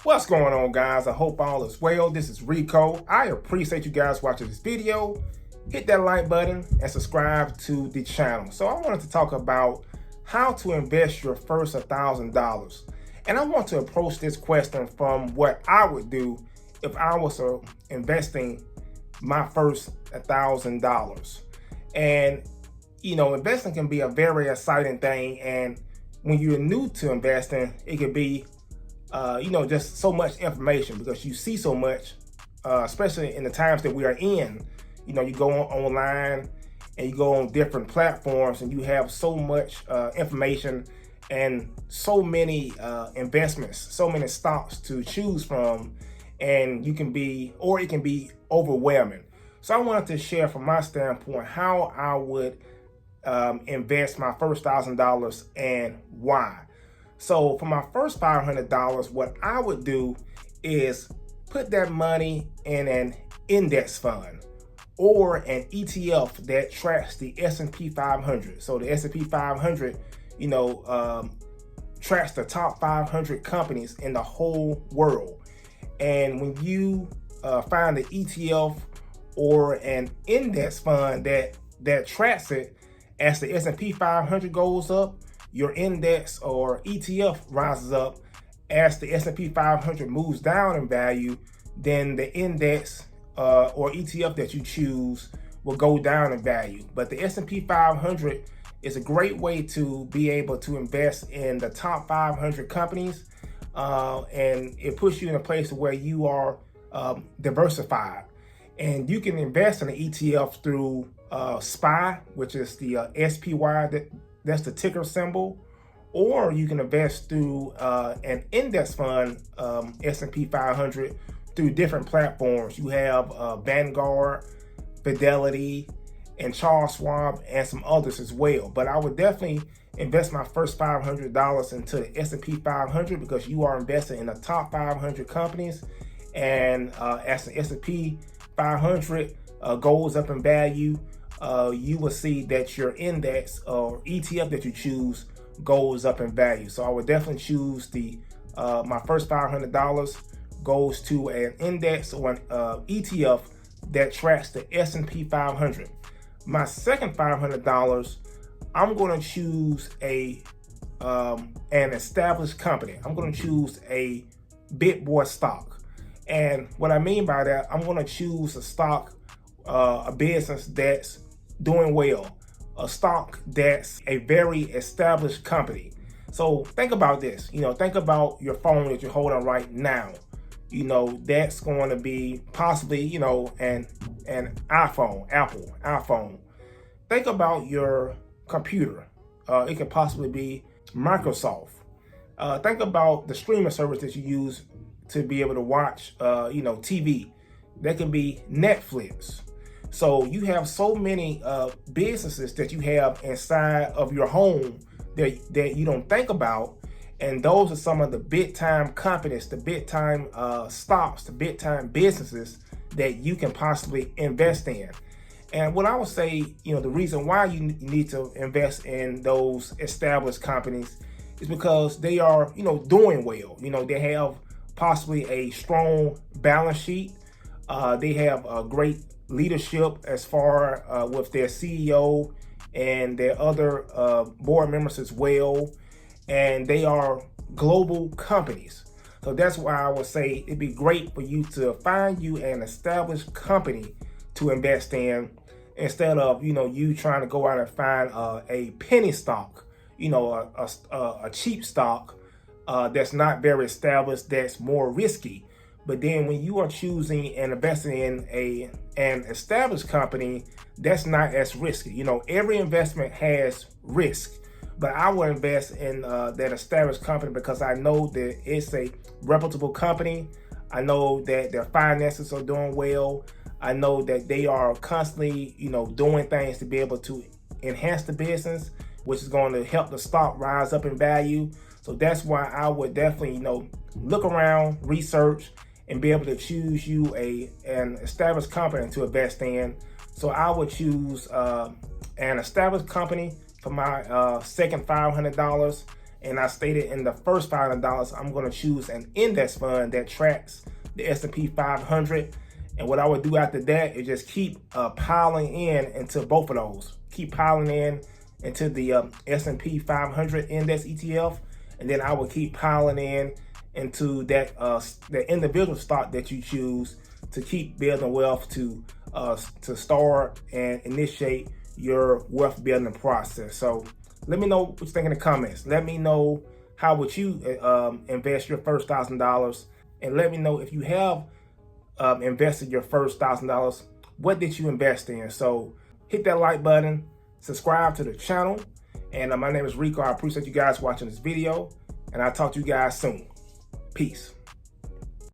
What's going on, guys? I hope all is well. This is Rico. I appreciate you guys watching this video. Hit that like button and subscribe to the channel. So I wanted to talk about how to invest your first $1,000. And I want to approach this question from what I would do if I was investing my first $1,000. And investing can be a very exciting thing. And when you're new to investing, it could be just so much information because you see so much, especially in the times that we are in. You go online and you go on different platforms and you have so much information and so many investments, so many stocks to choose from, and it can be overwhelming. So I wanted to share from my standpoint how I would invest my first $1,000 and why. So for my first $500, what I would do is put that money in an index fund or an ETF that tracks the S&P 500. So the S&P 500, tracks the top 500 companies in the whole world. And when you find an ETF or an index fund that tracks it, as the S&P 500 goes up, your index or ETF rises up. As the S&P 500 moves down in value, then the index or ETF that you choose will go down in value. But the S&P 500 is a great way to be able to invest in the top 500 companies, and it puts you in a place where you are diversified. And you can invest in an ETF through SPY, which is the SPY, that's the ticker symbol, or you can invest through an index fund, S&P 500, through different platforms. You have Vanguard, Fidelity, and Charles Schwab, and some others as well. But I would definitely invest my first $500 into the S&P 500 because you are investing in the top 500 companies. And as the S&P 500 goes up in value, you will see that your index or ETF that you choose goes up in value. So I would definitely choose my first $500 goes to an index or an ETF that tracks the S&P 500. My second $500, I'm going to choose an established company. I'm going to choose a big boy stock. And what I mean by that, I'm going to choose a stock, a business that's doing well, a stock that's a very established company. So think about this, think about your phone that you're holding right now. That's going to be possibly, an iPhone, Apple iPhone. Think about your computer. It could possibly be Microsoft. Think about the streaming service that you use to be able to watch, TV. That can be Netflix. So you have so many businesses that you have inside of your home that you don't think about. And those are some of the big time companies, the big time stocks, the big time businesses that you can possibly invest in. And what I would say, the reason why you need to invest in those established companies is because they are, doing well. They have possibly a strong balance sheet. They have a great leadership as far with their CEO and their other board members as well. And they are global companies. So that's why I would say it'd be great for you to find you an established company to invest in instead of, you trying to go out and find a penny stock, a cheap stock that's not very established, that's more risky. But then when you are choosing and investing in an established company, that's not as risky. Every investment has risk. But I will invest in that established company because I know that it's a reputable company. I know that their finances are doing well. I know that they are constantly, doing things to be able to enhance the business, which is going to help the stock rise up in value. So that's why I would definitely, look around, research, and be able to choose you an established company to invest in. So I would choose an established company for my second $500, And I stated in the first $500, I'm going to choose an index fund that tracks the S&P 500. And what I would do after that is just keep piling in into both of those. Keep piling in into the S&P 500 index ETF, and then I will keep piling in into that the individual stock that you choose to keep building wealth to start and initiate your wealth building process. So let me know what you think in the comments. Let me know how would you invest your first $1,000, and let me know if you have invested your first $1,000, what did you invest in? So hit that like button, subscribe to the channel, and my name is Rico. I appreciate you guys watching this video, and I'll talk to you guys soon. Peace.